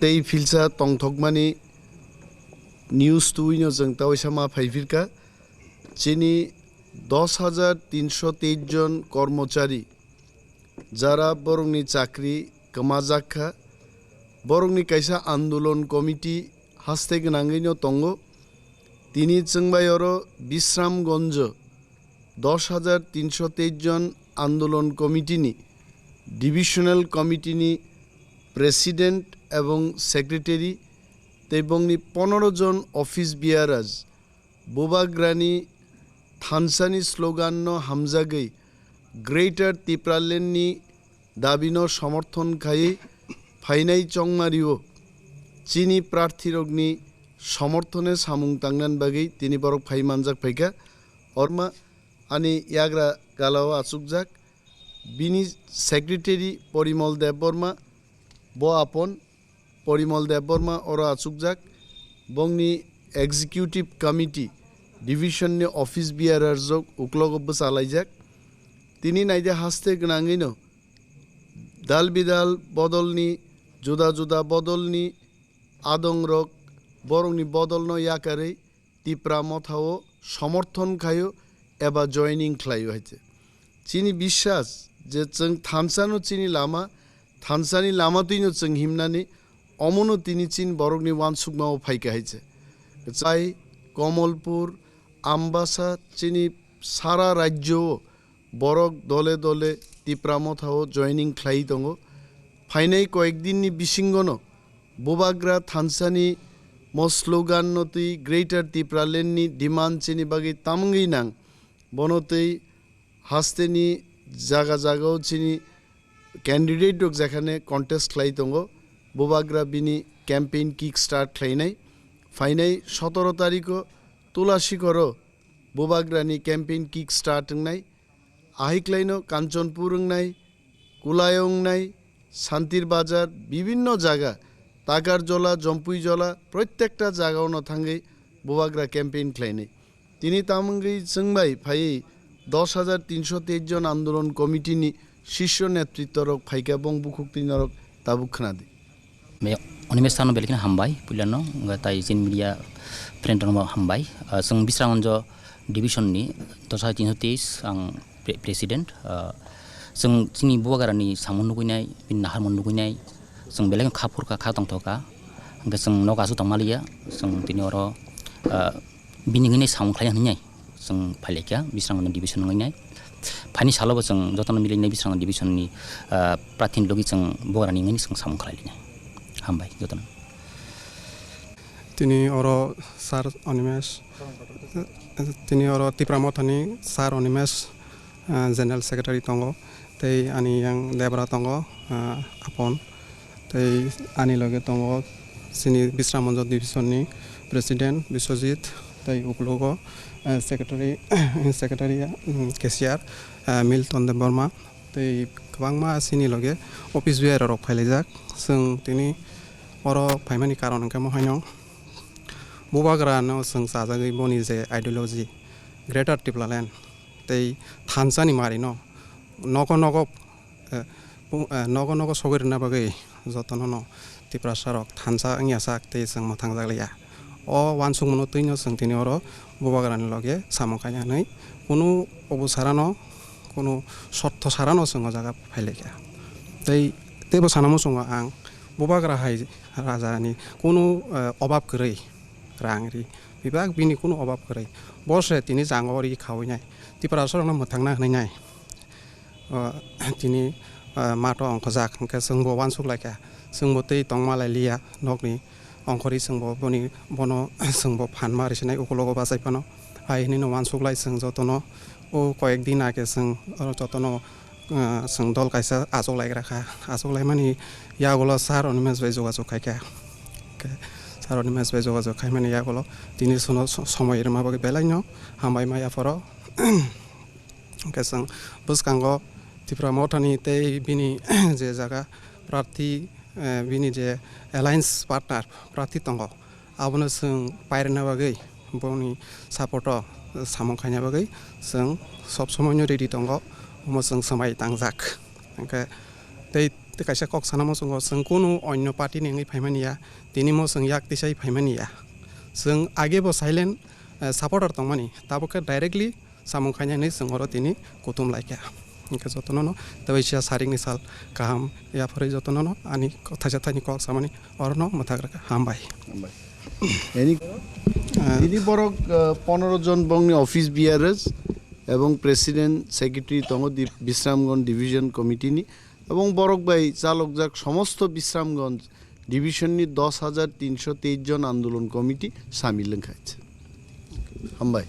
tei filsa tongthokmani news tuino जों tawisama phaifirka chini 10,323 জন কর্মচারী যারা বরংনি চাকরি কমাজাখা বরংনি কাইসা আন্দোলন কমিটি হাস্তে গনাঙ্গিনো তঙ্গ তিনি চংবাইর বিশ্রামগঞ্জ 10,323 জন আন্দোলন কমিটিনি ডিভিশনাল কমিটিনি প্রেসিডেন্ট এবং সেক্রেটারি তেবংনি 15 জন অফিস বিয়ারাজ বোবাগ্রানি থানসানি স্লোগান হামজাগৈ গ্রেটার তিপ্রালেননি দাবিনো সমর্থন খাই ফাইনাই চংমারিও চিনি প্রার্থীরগ্নি সমর্থনে সামুং তাংনান বাগৈ তিনি বরক ফাই মানজাক ফাইকা অরমা আনি ইয়াগ্রা গালাও আচুকজাক বিনি সেক্রেটারি পরিমল দেববর্মা ব আপন পরিমল দেববর্মা ওর আচুকজাক বংনি এক্সিকিউটিভ কমিটি ডিভিশননি অফিস বিয়ারার যোগ উকলগব্য চালাইজাক তিনি নাইদে হাসতে গনাঙ্গিনো দাল বিদাল বদলনি জুদা জুদা বদলনি আদংরক বরংনি বদলনো ইয়াকারে তিপ্রা মথাও সমর্থন খায়ো এবা জয়নিং খ্লাইও হয়েছে চিনি বিশ্বাস যে जों থানসানো চিনি লামা থানসানি লামা তুইনো जों হিমনানি অমনো তিনি চিন বরংনি ওয়ানসুকমাও ফাইকা হয়েছে চাই কমলপুর আমবাসা চিনি সারা রাজ্য বরক দলে দলে তিপ্রামথাও জয়নিং খ্লাই দङ ফাইনাই কয়েকদিননি বিসিঙ্গনো বোবাগ্রা থানসানি স্লোগান নতুই গ্রেটার তিপ্রালেননি ডিমান্ড চিনি বাগি তামঙ্গি নাং বনতেই হাসতেনি জায়গা জায়গাও চিনি ক্যান্ডিডেট যেখানে কন্টেস্ট খ্লাই দङ বোবাগ্রা বিনি ক্যাম্পেইন কিক স্টার্ট খ্লাইনাই ফাইনাই 17 তারিখও তুলাসীকর বোবাগ্রানি ক্যাম্পেইন কিক স্টার্ট নাই আহিক্লাইনো কাঞ্চনপুর নাই কুলায়ং নাই শান্তির বাজার বিভিন্ন জায়গা তাগারজলা জম্পুইজলা প্রত্যেকটা জায়গাও থাঙ্গै বোবাগ্রা ক্যাম্পেইন খ্লাইনাই তিনি তামঙ্গै जोंबाय ফাই 10,323 জন আন্দোলন কমিটিনি শীর্ষ নেতৃত্বরক ফাইকা বং বুকুক্তি নরক তাবুক খানাদি অনিমেষ স্থান বেলেগিন হামবাই পুলানো তাই জিন মিডিয়া फ्रेंड हामबाय जों बिस्रांगन्ज डिभिसननि 10,323 आं प्रेसिडेंट जों जोंनि बोबागारानि सामन लुगैनाय बिनि नाहारमन लुगैनाय जों बेलेग खाफुरखा खा दंथ'खा ओमफ्राय जों नगासु थांमालिया जों दिनै अर बिनि गैनाय सामन खालाय होननाय जों फाइलेखा बिस्रांगन डिभिसन गैनाय फाइनि सालावबो जों जतन मिलायनाय बिस्रांगन डिभिसननि प्रार्थिनि लुगै जों बोगारानि गैनाय जों सामन खालायनाय हामबाय जतन তিনি অর সার অনিমেষ তিনি অর তিপ্রামথানি সার অনিমেষ জেনারেল সেক্রেটারি দङ তৈ আনি yang দেবরা দङ আপন তৈ আনি লগে দङ চিনি বিশ্রামগঞ্জ ডিভিশনनि প্রেসিডেন্ট বিশ্বজিৎ তৈ উকলগ সেক্রেটারি কেশিয়ার মিল্টন দেববর্মা তৈ गोबांमा চিনি লগে অফিস বিয়ারক ফাইলাইজাক जों তিনি অর ফাইমানি কারণ কেমন হাইনো बोबाग्रानो जों जाजागै बनि जे आइडियोलॉजी ग्रेटर टिप्लालेन तै थानसानि मारिनो नग नग सगैरना बागै जतननो तिप्रासारक थानसा आंयासाक तै जों मोथां जागलिया अ वानसुं मनो तैनो जों तिनि अर बोबाग्रानि लगे सामखायनानै कुनु अबसारानो कुनु शर्त सारानो जों जागा फाइलेखा तै तेबो सानामो सङ आं बोबाग्रा हाय राजानि कुनु अभाब गरै रांरि बिबाग बिनि कुनु अभाब गरै बसे तिनि जांगरि खावैनाय तिप्रासरनो मोथांना होनाय तिनि माथ अंखजाक ओंखे जोंबो वानसुकलायखा जोंबो तै तंमालायलिया नगनि अंखरि जोंबो बनि बनो जोंबो फानमा रिसनाय उकलग बासायफानो हायनि न वानसुकलाय जों जतनो ओ कयेक दिन आगे जों जतनो जों दल कायसा आजलायग्राखा आजलाय मानि यागला सार अनिमेष बाय जगाजग खायखा सारनि मेस बाय जगाजग खायमानि यागल तिनि सनो समय माबागै बेलायनो हामबाय मायाफोर केसं बसकांग तिप्रामथानि तै बिनि जे जागा प्रार्थी बिनि जे एलायन्स पार्टनार प्रार्थी दङ आबनो जों पायरना बागै बनि सापर्ट सामखायना बागै जों सब समयनो रेडि दङ जों समाय तांजाक ओंखाय तै kaisa kok sanamo songo जों কোনো অন্য পার্টি নেই ফাইমানিয়া তিনি মো जों ইয়াক তিসাই ফাইমানিয়া जों আগে বো সাইলেন্ট সাপোর্টার তংমানি তাবকে ডাইরেক্টলি সামং খাইনাनै जों हरो তিনি কুতুম লাইকা इनका जतन न तब इसे सारिंग साल काम या फरे जतन न आनी कथा जथानि कक सामानि और न मथाग्रा हामबाय এনি তিনি বরক 15 জন বংনি অফিস বিয়ারাজ এবং প্রেসিডেন্ট সেক্রেটারি তঙ্গ বিশ্রামগঞ্জ ডিভিশন কমিটিনি এবং বরক বাই চালক যাক সমস্ত বিশ্রামগঞ্জ ডিভিশননি 10,323 জন আন্দোলন কমিটি সামিল খাইছে হামবাই